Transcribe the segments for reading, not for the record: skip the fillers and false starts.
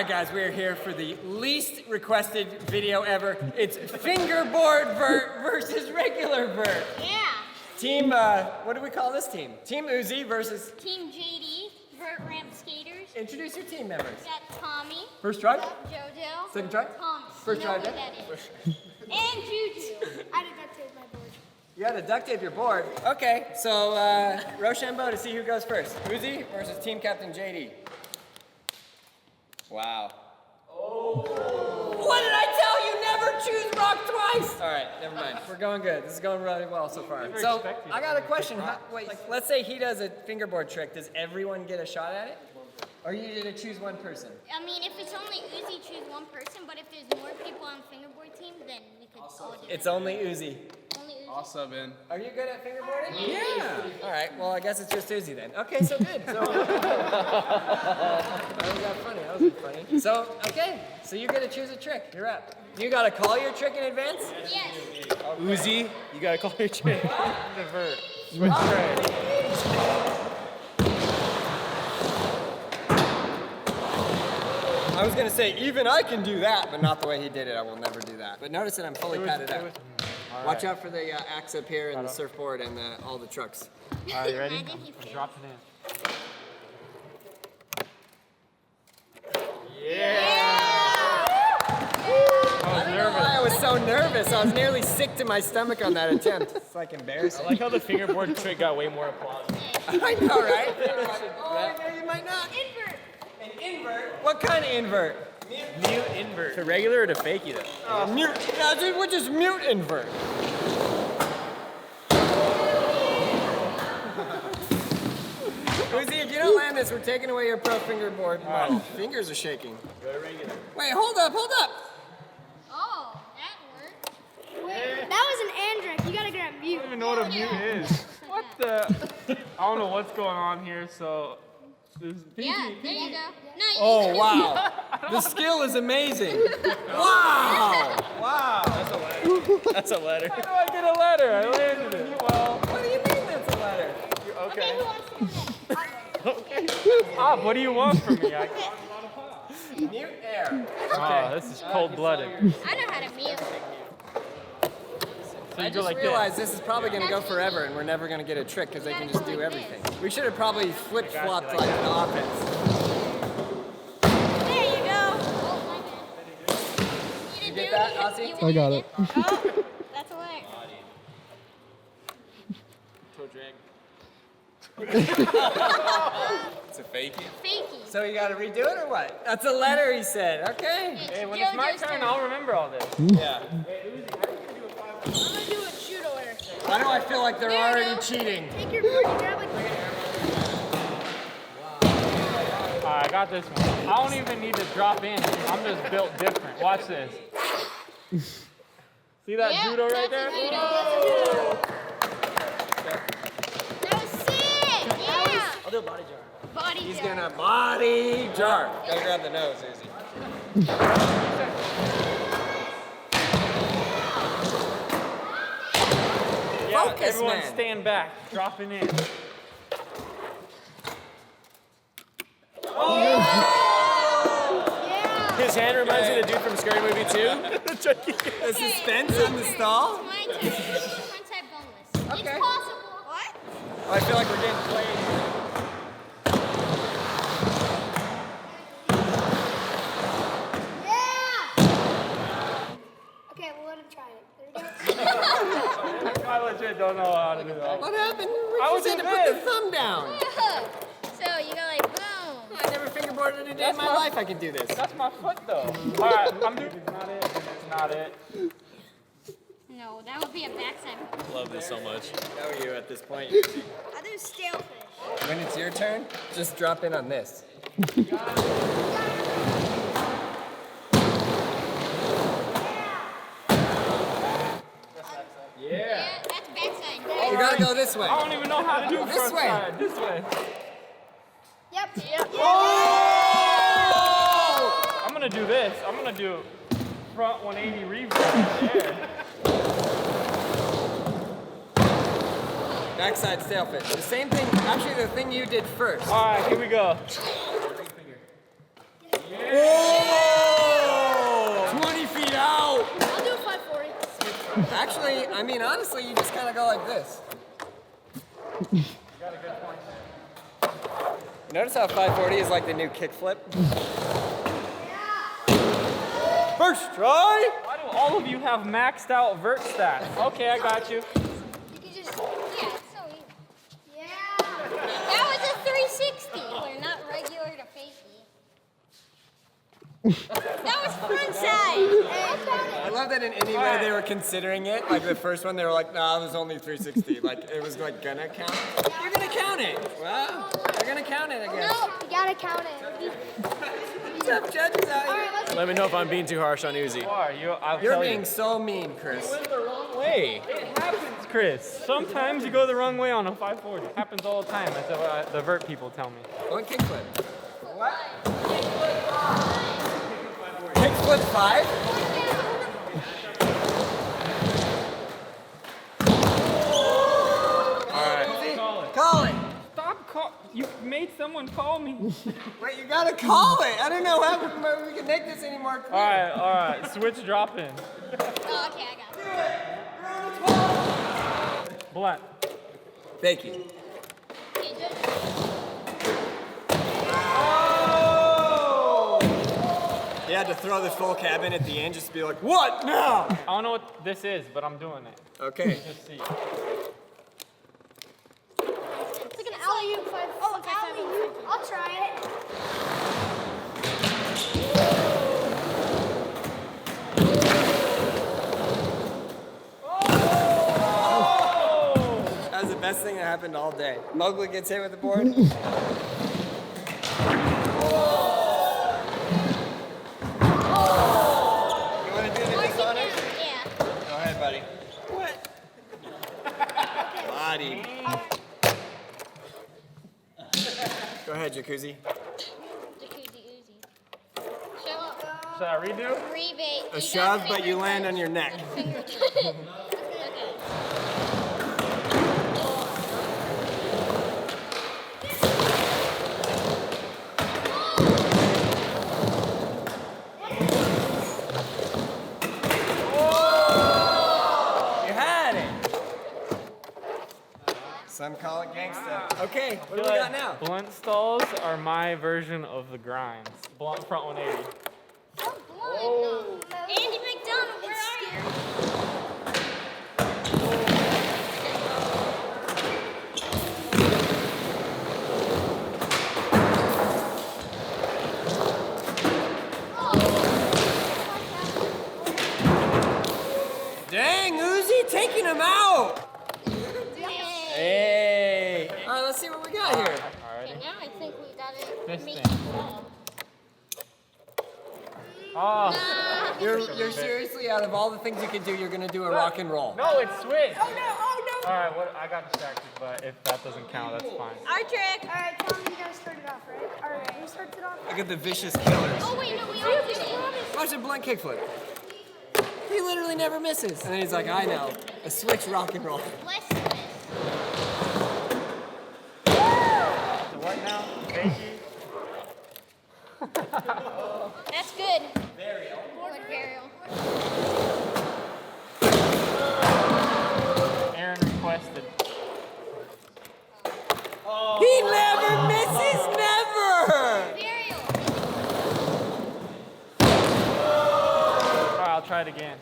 right, guys, we're here for the least requested video ever. It's fingerboard Vert versus regular Vert. Yeah. Team, what do we call this team? Team Uzi versus... Team JD, Vert Ramp skaters. Introduce your team members. We got Tommy. First try? Jojo. Second try? Thomas. First try, you know who that is. And Juju. I did that to my board. You had to duct tape your board. Okay, so Rochambeau to see who goes first. Uzi versus team captain JD. Wow. Oh. What did I tell you? Never choose rock twice. All right, never mind. We're going good. This is going really well so far. So I got a question. Wait, let's say he does a fingerboard trick. Does everyone get a shot at it? Or you need to choose one person? I mean, if it's only Uzi, choose one person. But if there's more people on the fingerboard team, then we could all do it. It's only Uzi. Only Uzi. I'll sub in. Are you good at fingerboarding? Yeah. All right. Well, I guess it's just Uzi then. Okay, so good. So that was funny. That wasn't funny. So okay. So you get to choose a trick. You're up. You got to call your trick in advance. Yes. Okay. Uzi, you gotta call your trick. The Vert. Switch I was gonna say even I can do that, but not the way he did it. I will never do that. But notice that I'm fully padded up. Watch out for the axe up here and the surfboard and all the trucks. All right, you ready? I think he's Dropping in. I don't know why I was so nervous. I was nearly sick to my stomach on that attempt. It's like embarrassing. I like how the fingerboard trick got way more applause. I know, right? Oh, you might not. invert. An invert? What kind of invert? Mute invert. To regular or to fakie though? Mute. No, dude, we're just mute invert. Uzi, if you don't land this, we're taking away your pro fingerboard. My fingers are shaking. Wait, hold up, hold up. Oh, that worked. That was an Andric. You gotta get a mute. I don't even know what a mute is. What the? I don't know what's going on here, so... Yeah, there you go. No, you Oh, wow. The skill is amazing. Wow. Wow. That's a letter. That's a letter. How do I get a letter? I landed it. Well, What do you mean that's a letter? Okay, who wants to do that? okay. Pop, what do you want from me? Mute air. Oh, this is cold-blooded. I know how to mute. So I you go just like realized this is probably going to go forever and we're never going to get a trick because they can just do everything. We should have probably flip-flopped like the offense. There you go. Oh, my bad. You get that, Aussie? I got it. Oh, that's a letter. Toe drag. It's a fakie. Fakey. So you got to redo it or what? That's a letter, he said. Okay. Hey, when it's my turn, I'll remember all this. Yeah. I'm gonna do a judo order. Why do I feel like they're already cheating? Take your board and grab like. Alright, I got this one. I don't even need to drop in. I'm just built different. Watch this. See that judo right there? That was sick. Yeah. I'll do a body jar. Body He's jar. gonna body jar. Gotta grab the nose, Uzi. Yeah, Focus, everyone man. stand back. Dropping in. His hand reminds me of the dude from Scary Movie 2. The suspense on the stall? It's my turn. Frontside boneless. Okay. It's possible. What? Oh, I feel like we're getting played. Yeah. Okay, we'll let him try it. There we go. I legit don't know how to do that. What happened? I We was just had in to put the bed. thumb down. So you go like boom. I never fingerboarded a day in my life I can do this. That's my foot though. Alright, I'm doing it's not it. It's not it. No, that would be a backside. Love this so much. How are you at this point? I do stalefish. When it's your turn, just drop in on this. Yeah, that's backside. You gotta go this way. I don't even know how to do This front way. side. This way. Yep. I'm gonna do this. I'm gonna do front 180 reverse there. Backside sailfish. The same thing, actually the thing you did first. Alright, here we go. Yeah! Whoa! 20 feet out. I'll do a 540. Actually, I mean, honestly, you just kind of go like this. You got a good point. Notice how 540 is like the new kickflip? First try! Why do all of you have maxed out vert stats? Okay, I got you. You can just. Yeah, it's so easy. Yeah. That was a 360. We're not regular to fakie. That was front side. I love that in any way they were considering it. Like the first one, they were like, nah, it was only 360. Like it was like gonna count. You're gonna count it. Well, they're gonna count it, I guess. No, you gotta count it. Tough judges out All here. right, let's. Let me know if I'm being too harsh on Uzi. Are you? I'll You're tell being you. so mean, Chris. You went the wrong way. It happens, Chris. Sometimes you go the wrong way on a 540. It happens all the time. That's what the vert people tell me. One kickflip. What? Kickflip 5? Call it. Stop call. You made someone call me. Wait, you gotta call it. I don't know how we can make this any more clear. All right. Switch drop in. Oh, okay, I got it. Blunt. Thank you. Okay, good. You had to throw the full cab in at the end just to be like, what now? I don't know what this is, but I'm doing it. Okay. Just see. It's like an alley-oop 5. Oh, alley-oop. I'll try it. That was the best thing that happened all day. Mowgli gets hit with the board. You want to do the dishonors? Yeah. Go ahead, buddy. What? Body. Go ahead, Jacuzzi. Jacuzzi Uzi. Show up. Should I redo? Rebate. A shove, but you land on your neck. Finger touch. You had it. Some call it gangsta. Okay, what do we got now? Blunt stalls are my version of the grinds. Blunt front 180. Oh, Andy McDonald, where are you? Dang, Uzi taking him out. Hey. Hey. All right, let's see what we got here. Okay, now I think we got it. This Make thing. it fall. Oh. You're seriously, out of all the things you can do, you're gonna do a rock and roll. No, it's switch. Oh no! All right, what? I got distracted, but if that doesn't count, that's fine. Our trick. All right, Tom, you gotta start it off, right? All right, who starts it off? Look at the vicious killers. Oh wait, no, we already did it. Watch a blunt kickflip. He literally never misses. And then he's like, I know. A switch rock and roll. Less twist. So what now? Fakie? That's good. Burial. Board burial. Aaron requested. He never misses, never! Burial. All right, I'll try it again.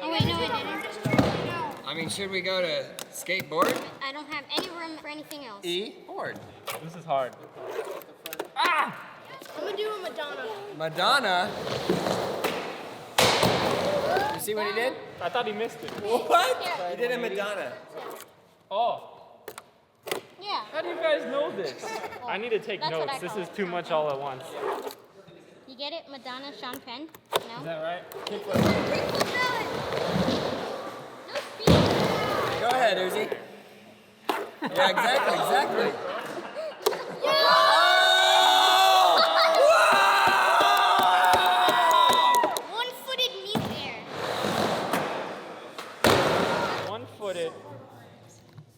Oh wait, no, I didn't. I mean, should we go to skateboard? I don't have any room for anything else. E, board. This is hard. I'm gonna do a Madonna. Madonna. You see what he did? I thought he missed it. What? He did a Madonna. Oh, Yeah. how do you guys know this? I need to take That's what notes. I This call is it. too much all at once. You get it? Madonna, Sean Penn? Is No? that right? No speed. Go ahead, Uzi. Yeah, exactly. One-footed meat bear. One-footed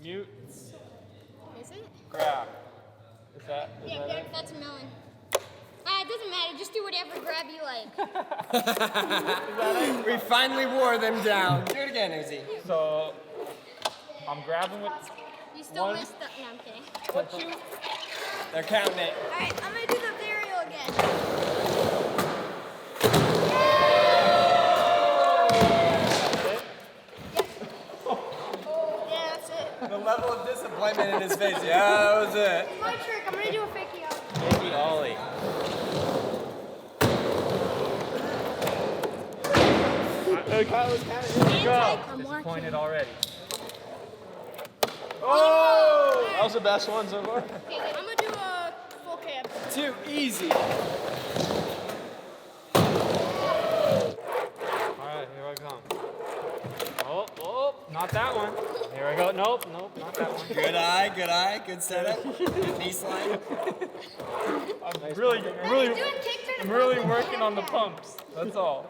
mute Is it? grab. Is that? Yeah, that's a melon. It doesn't matter. Just do whatever grab you like. We finally wore them down. Do it again, Uzi. So I'm grabbing with. You still One. messed up. No, I'm kidding. They're counting it. All right, I'm gonna do the burial again. Yeah, that's it. The level of disappointment in his face. Yeah, that was it. My trick. I'm gonna do a fakie out. Mickey Ollie. Okay, go. I'm Disappointed already. Oh! That was the best one so far. Okay, I'm gonna do a full cab. Too easy. Alright, here I come. Oh, not that one. Here I go. Nope, not that one. Good eye, good setup. Good knee slide. I'm really working on the pumps. That's all.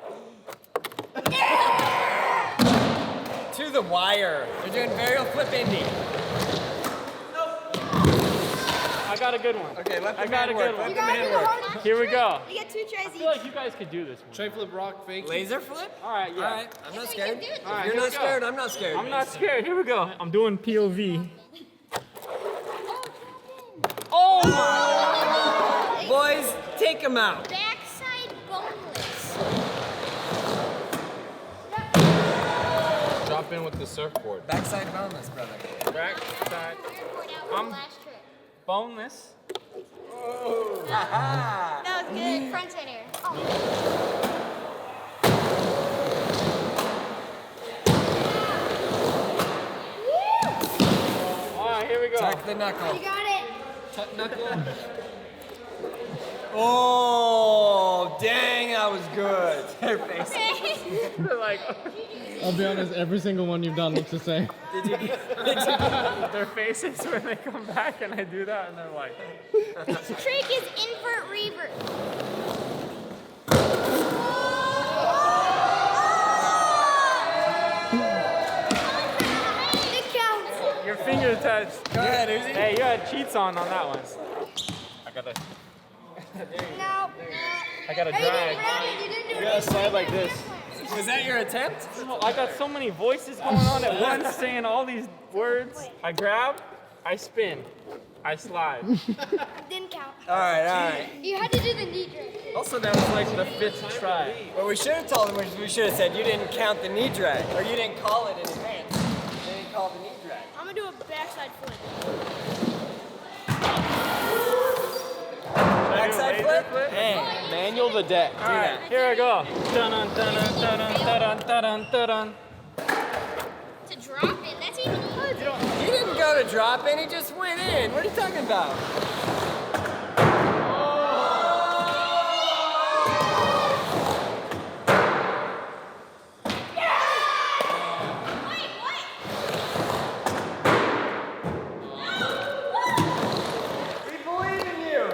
To the wire. They're doing varial flip indie. I got a good one. Okay, let I them got a hand good work. one. Let them hand work. Here we go. You get 2 tries I feel like you guys could do this one. Tray flip rock fake. Laser flip? Alright, yeah. Alright, I'm not scared. do it. All right, You're here not we go. scared, I'm not scared. I'm not scared. Here we go. I'm doing POV. Oh my! Boys, take them out. Backside boneless. Drop in with the surfboard. Backside boneless, brother. Backside. Surfboard out I'm- for the last trip. Boneless. Aha! That was good. Front center. Oh. Alright, here we go. Tuck the knuckle. You got it. Tuck knuckle. Oh, dang, that was good. Their face. They're like, I'll be honest, every single one you've done looks the same. their faces when they come back and I do that and they're like, This trick is invert revert. It counts. your finger touched. Go ahead, Uzi. Hey, you had cheats on that one. I gotta No. drive. You didn't do You gotta slide like this. Was that your attempt? I got so many voices going on at once saying all these words. I grab, I spin, I slide. Didn't count. All right. You had to do the knee drag. Also, that was like the 5th try. What we should have told them was we should have said you didn't count the knee drag, or you didn't call it in advance. You didn't call the knee drag. I'm gonna do a backside flip. Backside flip? Hey, Manual the deck. do that. Here I go. Dun-dun, dun-dun, dun-dun, dun-dun, dun-dun, dun-dun. To drop it, that's even easier. He didn't go to drop in, he just went in. What are you talking about? Wait, what? We believe in you.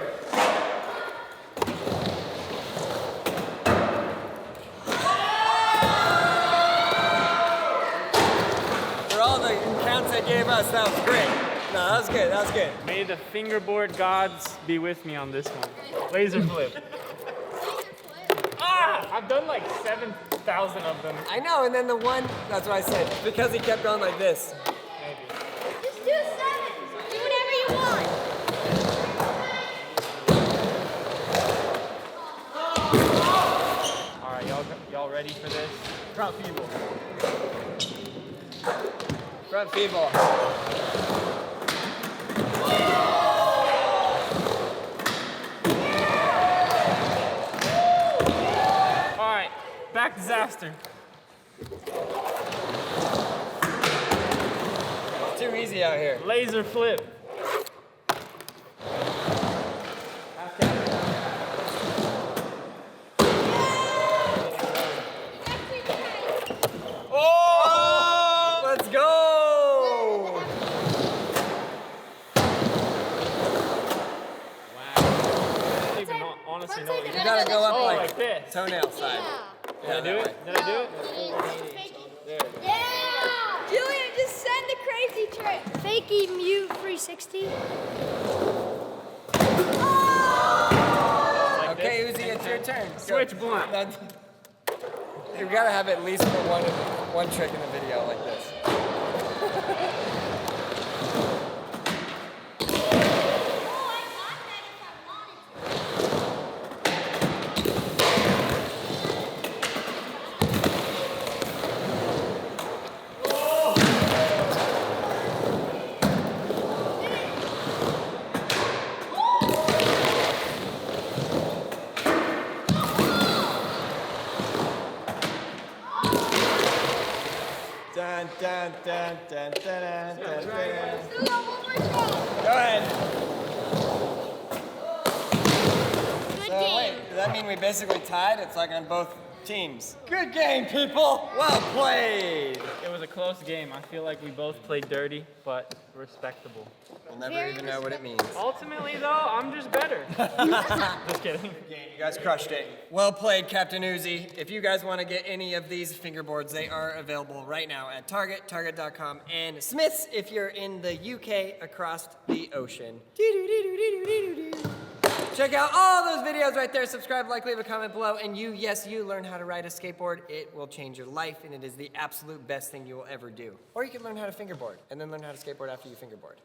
For all the counts they gave us, that was great. No, that was good, that was good. May the fingerboard gods be with me on this one. Laser flip. Laser flip. Ah! I've done like 7,000 of them. I know, and then the one, that's what I said, because he kept going like this. Maybe. Just do 7. Do whatever you want. All right, y'all ready for this? Front feeble. Front feeble. All right, back disaster. It's too easy out here. Laser flip. Oh! Let's go! honestly know what You you're gotta go up like like this. toenail side. Did I do it? Did I do it? Yeah! Julian, just send the crazy trick. Fakey mute 360. Okay, Uzi, it's your turn. Go. Switch blunt. You gotta have at least one trick in the video like this. Dun, dun, dun, dun, dun, dun, dun, dun. Go ahead. Good So game. wait, does that mean we basically tied? It's like on both teams. Good game, people. Well played. It was a close game. I feel like we both played dirty, but respectable. We'll never even know what it means. Ultimately, though, I'm just better. Just kidding. You guys crushed it. Well played, Captain Uzi. If you guys want to get any of these fingerboards, they are available right now at Target, target.com, and Smith's if you're in the UK across the ocean. Check out all those videos right there. Subscribe, like, leave a comment below, and yes, you learn how to ride a skateboard. It will change your life, and it is the absolute best thing you will ever do. Or you can learn how to fingerboard, and then learn how to skateboard after you fingerboard.